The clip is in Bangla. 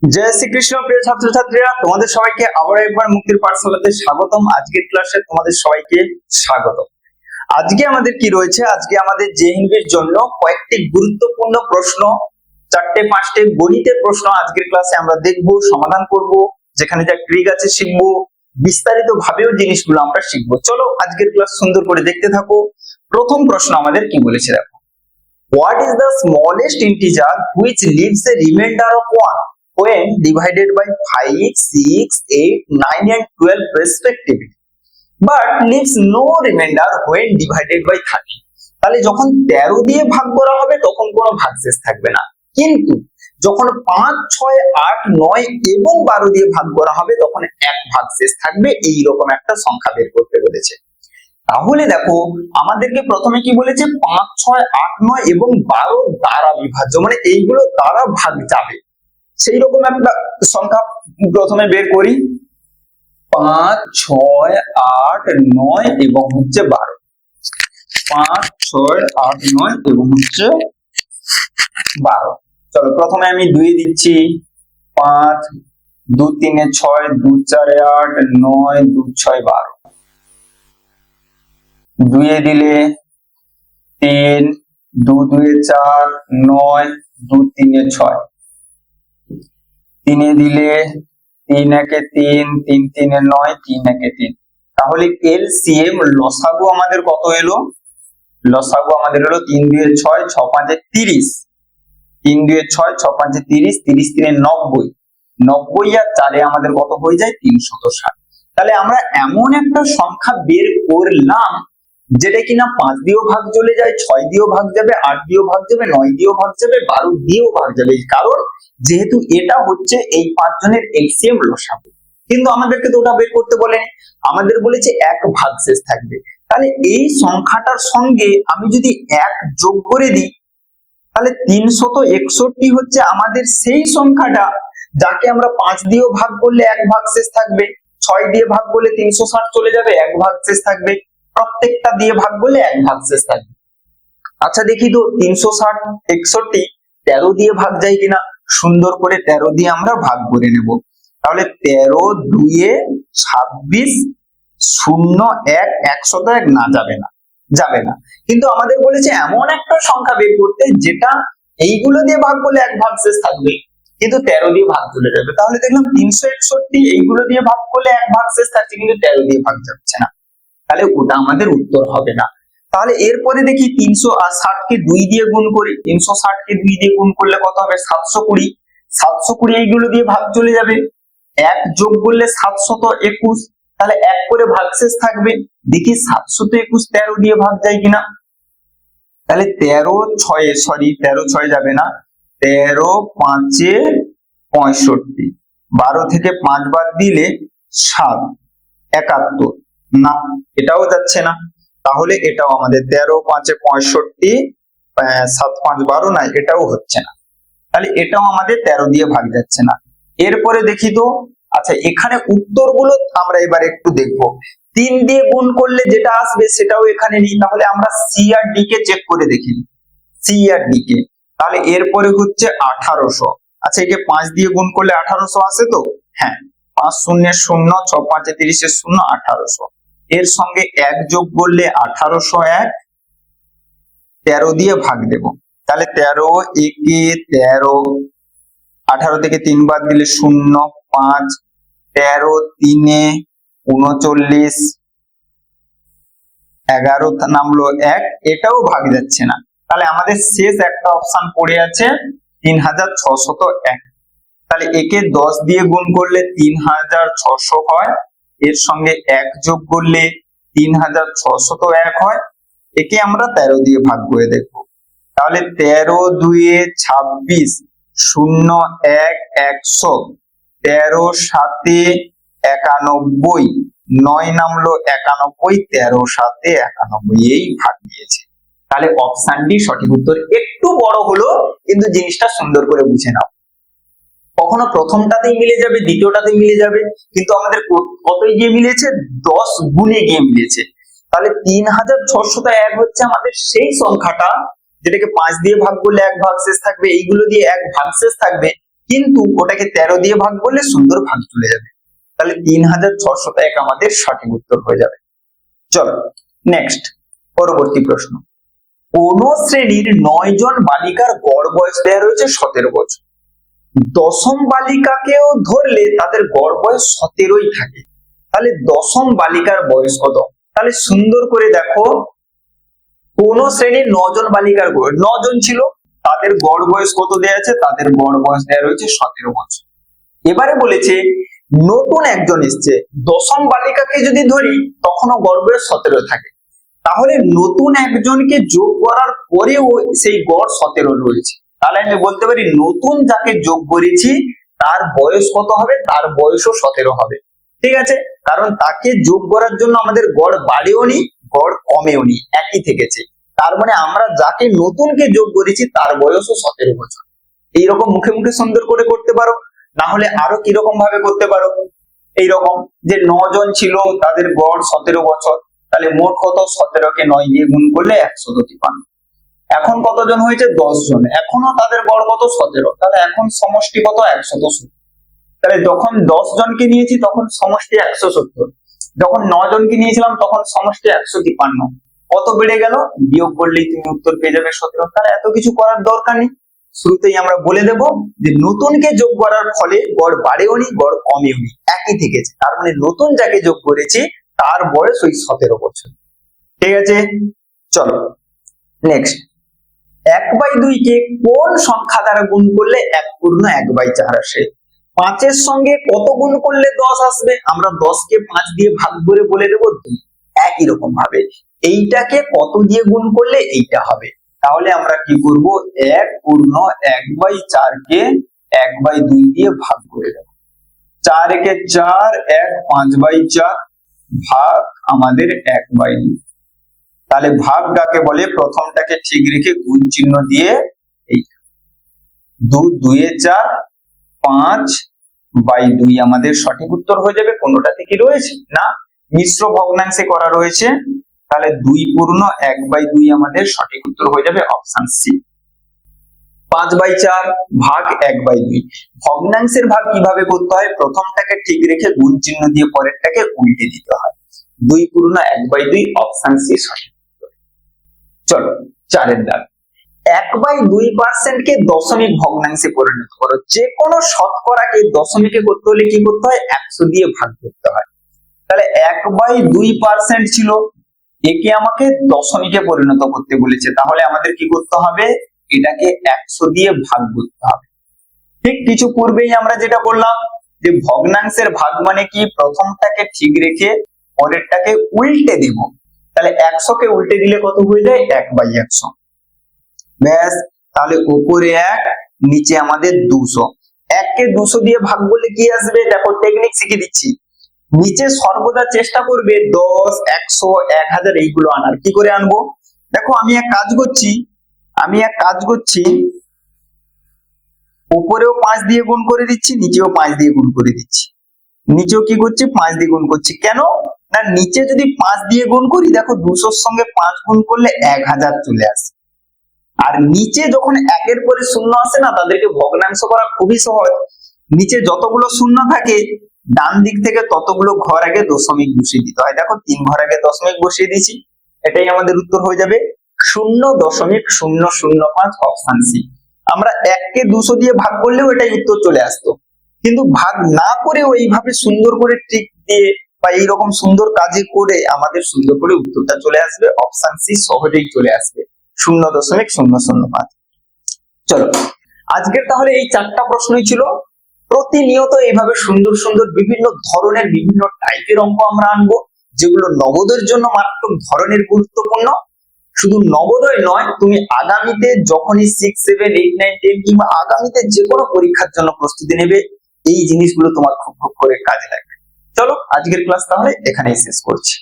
জয় শ্রীকৃষ্ণ। প্রিয় ছাত্রছাত্রীরা, তোমাদের সবাইকে আবার একবার মুক্তির পাঠশালাতে স্বাগতম। আজকের ক্লাসে তোমাদের সবাইকে স্বাগত। আজকে আমাদের কি রয়েছে? আজকে আমাদের জেএনভির জন্য কয়েকটি গুরুত্বপূর্ণ প্রশ্ন, 4-5টি গণিতের প্রশ্ন আজকের ক্লাসে আমরা দেখব, সমাধান করব। যেখানে যা ট্রিক আছে শিখবো, বিস্তারিত ভাবেও জিনিসগুলো আমরা শিখবো। চলো আজকের ক্লাস সুন্দর করে দেখতে থাকো। প্রথম প্রশ্ন আমাদের কি বলেছে দেখো, what is the smallest integer which leaves a remainder of 1 when divided by 5, 6, 8, 9 and 12 respectively, but leaves no remainder when divided by 30? তাহলে যখন 13 দিয়ে ভাগ করা হবে তখন কোনো ভাগশেষ থাকবে না, কিন্তু যখন 5, 6, 8, 9 এবং 12 দিয়ে ভাগ করা হবে তখন এক ভাগশেষ থাকবে। এই রকম একটা সংখ্যা বের করতে বলেছে। তাহলে দেখো আমাদেরকে প্রথমে কি বলেছে, 5, 6, 8, 9 এবং 12 দ্বারা বিভাজ্য, মানে এইগুলো দ্বারা ভাগ যাবে সেই রকম একটা সংখ্যা প্রথমে বের করি। 5, 6, 8, 9 এবং হচ্ছে 12। 5, 6, 8, 9 এবং হচ্ছে 12। চলো প্রথমে আমি 2 দিচ্ছি। 5, 2 3 6, 2 4 8, 9, 2 6 12। 2 দিলে 3, 2 2 4, 9, 2 3 6। 3 দিলে 3 1 3, 3 3 9, 3 1 3। তাহলে এলসিএম লসাগু আমাদের কত এলো? লসাগু আমাদের হলো 3 2 6, 6 5 30। 3 2 6, 6 5 30, 30 3 90। 90 আর 4 আমাদের কত হয়ে যায়? 360। তাহলে আমরা এমন একটা সংখ্যা বের করলাম যেটা কিনা 5 দিয়েও ভাগ চলে যায়, 6 দিয়েও ভাগ যাবে, 8 দিয়েও ভাগ যাবে, 9 দিয়েও ভাগ যাবে, 12 দিয়েও ভাগ যাবে। কারণ যেহেতু এটা হচ্ছে এই 5 জনের এলসিএম লসাগু। কিন্তু আমাদেরকে তো ওটা বের করতে বলেনি, আমাদের বলেছে এক ভাগশেষ থাকবে। তাহলে এই সংখ্যাটার সঙ্গে আমি যদি 1 যোগ করে দিই তাহলে 361 হচ্ছে আমাদের সেই সংখ্যাটা যাকে আমরা 5 দিয়েও ভাগ করলে এক ভাগশেষ থাকবে, 6 দিয়ে ভাগ করলে 360 চলে যাবে, এক ভাগশেষ থাকবে, প্রত্যেকটা দিয়ে ভাগ করলে এক ভাগশেষ থাকবে। আচ্ছা দেখি তো 360 61 13 দিয়ে ভাগ যায় কিনা। সুন্দর করে 13 দিয়ে আমরা ভাগ করে নেব। তাহলে 13 2 26 0 1 101 না, যাবে না, যাবে না। কিন্তু আমাদের বলেছে এমন একটা সংখ্যা বের করতে যেটা এইগুলো দিয়ে ভাগ করলে এক ভাগশেষ থাকবে, কিন্তু 13 দিয়ে ভাগ চলে যাবে। তাহলে দেখলাম 361 এইগুলো দিয়ে ভাগ করলে এক ভাগশেষ থাকছে, কিন্তু 13 দিয়ে ভাগ যাচ্ছে না। তাহলে ওটা আমাদের উত্তর হবে না। তাহলে এরপরে দেখি 360 কে 2 দিয়ে গুণ করি। 360 কে 2 দিয়ে গুণ করলে কত হবে? 720। 720 এইগুলো দিয়ে ভাগ চলে যাবে, 1 যোগ করলে 721। তাহলে 1 করে ভাগশেষ থাকবে। দেখি 721 13 দিয়ে ভাগ যায় কিনা। তাহলে 13 6 যাবে না, 13 5 65। 12 থেকে 5 বাদ দিলে 7 71, না এটাও যাচ্ছে না। তাহলে এটাও আমাদের 13 5 65, 7 5 12, না এটাও হচ্ছে না। তাহলে এটাও আমাদের 13 দিয়ে ভাগ যাচ্ছে না। এরপরে দেখি তো, আচ্ছা এখানে উত্তরগুলো আমরা এবার একটু দেখবো। 3 দিয়ে গুণ করলে যেটা আসবে সেটাও এখানে নেই। তাহলে আমরা সি আর ডি কে চেক করে দেখি, সি আর ডি কে। তাহলে এরপরে হচ্ছে 1800। আচ্ছা একে 5 দিয়ে গুণ করলে 1800 আসে তো? হ্যাঁ, 5 0 0, 6 5 30 0, 1800। এর সঙ্গে 1 যোগ করলে 1801, 13 দিয়ে ভাগ দেব। তাহলে 13 1 13, 18 থেকে 3 বাদ দিলে 0 5, 13 3 39, 11 নামলো 1, এটাও ভাগ যাচ্ছে না। তাহলে আমাদের শেষ একটা অপশন পড়ে আছে 3601। তাহলে একে 10 দিয়ে গুণ করলে 3600 হয়, এর সঙ্গে 1 যোগ করলে 3601 হয়। একে আমরা 13 দিয়ে ভাগ করে দেখব। তাহলে 13 2 26 0 1 100, 13 7 91, 9 নামলো 91, 13 7 91, এই ভাগ দিয়েছে। তাহলে অপশন ডি সঠিক উত্তর। একটু বড় হলো কিন্তু জিনিসটা সুন্দর করে বুঝে নাও। কখনো প্রথমটাতেই মিলে যাবে, দ্বিতীয়টাতেই মিলে যাবে, কিন্তু আমাদের কতই গিয়ে মিলেছে? 10 গুণে গিয়ে মিলেছে। তাহলে 3601 হচ্ছে আমাদের সেই সংখ্যাটা যেটাকে 5 দিয়ে ভাগ করলে এক ভাগশেষ থাকবে, এইগুলো দিয়ে এক ভাগশেষ থাকবে, কিন্তু ওটাকে 13 দিয়ে ভাগ করলে সুন্দর ভাগ চলে যাবে, তাহলে 3601 আমাদের সঠিক উত্তর হয়ে যাবে। চলো নেক্সট, পরবর্তী প্রশ্ন। কোন শ্রেণীর 9 জন বালিকার গড় বয়স দেওয়া রয়েছে 17 বছর। দশম বালিকাকেও ধরলে তাদের গড় বয়স 17ই থাকে, তাহলে দশম বালিকার বয়স কত? তাহলে সুন্দর করে দেখো, কোন শ্রেণীর 9 জন বালিকার গড়, 9 জন ছিল, তাদের গড় বয়স কত দেওয়া আছে? তাদের গড় বয়স দেওয়া রয়েছে 17 বছর। এবারে বলেছে নতুন একজন এসছে, দশম বালিকাকে যদি ধরি তখনও গড় বয়স 17 থাকে, তাহলে নতুন একজনকে যোগ করার পরেও সেই গড় 17 রয়েছে, তাহলে আমি বলতে পারি নতুন যাকে যোগ করেছি তার বয়স কত হবে? তার বয়সও 17 হবে। ঠিক আছে, কারণ তাকে যোগ করার জন্য আমাদের গড় বাড়েও নি, গড় কমেও নি, একই থেকেছে। তার মানে আমরা যাকে নতুনকে যোগ করেছি তার বয়সও 17 বছর। এইরকম মুখে মুখে সুন্দর করে করতে পারো, না হলে আরো কিরকম ভাবে করতে পারো, এইরকম যে 9 জন ছিল তাদের গড় 17 বছর, তাহলে মোট কত? 17কে 9 দিয়ে গুণ করলে 153। এখন কতজন হয়েছে? 10 জন, এখনো তাদের গড় কত? 17, তাহলে এখন সমষ্টি কত? 170। তাহলে যখন 10 জনকে নিয়েছি তখন সমষ্টি 170, যখন 9 জনকে নিয়েছিলাম তখন সমষ্টি 153। কত বেড়ে গেল? বিয়োগ করলেই তুমি উত্তর পেয়ে যাবে 17। তাহলে এত কিছু করার দরকার নেই, শুরুতেই আমরা বলে দেব যে নতুনকে যোগ করার ফলে গড় বাড়েও নি, গড় কমেও নি, একই থেকেছে। তার মানে নতুন যাকে যোগ করেছি তার বয়স ওই 17 বছর। ঠিক আছে, চলো নেক্সট। 1/2 কে কোন সংখ্যা দ্বারা গুণ করলে 1/4 আসে? 5-এর সঙ্গে কত গুণ করলে 10 আসবে? আমরা 10কে 5 দিয়ে ভাগ করে বলে দেবো 2। একই রকম ভাবে এইটাকে কত দিয়ে গুণ করলে এইটা হবে? তাহলে আমরা কি করব? 1/4 কে 1/2 দিয়ে ভাগ করে দেব। 4 একে 4, 1 5/4 ভাগ আমাদের 1/2। তাহলে ভাগ কাকে বলে? প্রথমটাকে ঠিক রেখে গুণ চিহ্ন দিয়ে এই 2 2 এ 4 5/2 আমাদের সঠিক উত্তর হয়ে যাবে। কোনটাতে কি রয়েছে? না, মিশ্র ভগ্নাংশে করা রয়েছে, তাহলে 2/1/2 আমাদের সঠিক উত্তর হয়ে যাবে অপশন সি। 5/4 ভাগ 1/2। ভগ্নাংশের ভাগ কিভাবে করতে হয়? প্রথমটাকে ঠিক রেখে গুণ চিহ্ন দিয়ে পরেরটাকে উল্টে দিতে হয়। 2/1/2 অপশন সি সঠিক। চলো 4-এর দাগ। 1/2% কে দশমিক ভগ্নাংশে পরিণত করো। যে কোনো শতকরাকে দশমিকে করতে হলে কি করতে হয়? 100 দিয়ে ভাগ করতে হয়। তাহলে 1/2% ছিল, একে আমাকে দশমিকে পরিণত করতে বলেছে, তাহলে আমাদের কি করতে হবে? এটাকে 100 দিয়ে ভাগ করতে হবে। ঠিক কিছু পূর্বেই আমরা যেটা বললাম যে ভগ্নাংশের ভাগ মানে কি? প্রথমটাকে ঠিক রেখে পরেরটাকে উল্টে দেব। তাহলে 100কে উল্টে দিলে কত হয়ে যায়? 1/100। ব্যাস, তাহলে উপরে 1, নিচে আমাদের 200। 1কে 200 দিয়ে ভাগ করলে কি আসবে? দেখো টেকনিক শিখে দিচ্ছি। নিচে সর্বদা চেষ্টা করবে 10, 100, 1000 এইগুলো আনার। কি করে আনবো? দেখো আমি এক কাজ করছি, উপরেও 5 দিয়ে গুণ করে দিচ্ছি, নিচেও 5 দিয়ে গুণ করে দিচ্ছি। নিচেও কি করছি? 5 দিয়ে গুণ করছি। কেন না, নিচে যদি 5 দিয়ে গুণ করি, দেখো 200-র সঙ্গে 5 গুণ করলে 1000 চলে আসে। আর নিচে যখন 1-এর পরে শূন্য আসে না, তাদেরকে ভগ্নাংশ করা খুবই সহজ। নিচে যতগুলো শূন্য থাকে ডান দিক থেকে ততগুলো ঘর আগে দশমিক বসিয়ে দিতে হয়। দেখো 3 ঘর আগে দশমিক বসিয়ে দিয়েছি, এটাই আমাদের উত্তর হয়ে যাবে 0.005 অপশন সি। আমরা 1কে 200 দিয়ে ভাগ করলেও এটাই উত্তর চলে আসতো, কিন্তু ভাগ না করেও এইভাবে সুন্দর করে ট্রিক দিয়ে বা এইরকম সুন্দর কাজে করে আমাদের সুন্দর করে উত্তরটা চলে আসবে অপশন সি, সহজেই চলে আসবে 0.005। চলো আজকের তাহলে এই 4টা প্রশ্নই ছিল। প্রতিনিয়ত এইভাবে সুন্দর সুন্দর বিভিন্ন ধরনের বিভিন্ন টাইপের অঙ্ক আমরা আনবো, যেগুলো নবোদয়ের জন্য মারাত্মক ধরনের গুরুত্বপূর্ণ। শুধু নবোদয় নয়, তুমি আগামীতে যখনই 6, 7, 8, 9, 10 কিংবা আগামীতে যে কোনো পরীক্ষার জন্য প্রস্তুতি নেবে, এই জিনিসগুলো তোমার খুব খুব করে কাজে লাগবে। চলো আজকের ক্লাস তাহলে এখানেই শেষ করছি।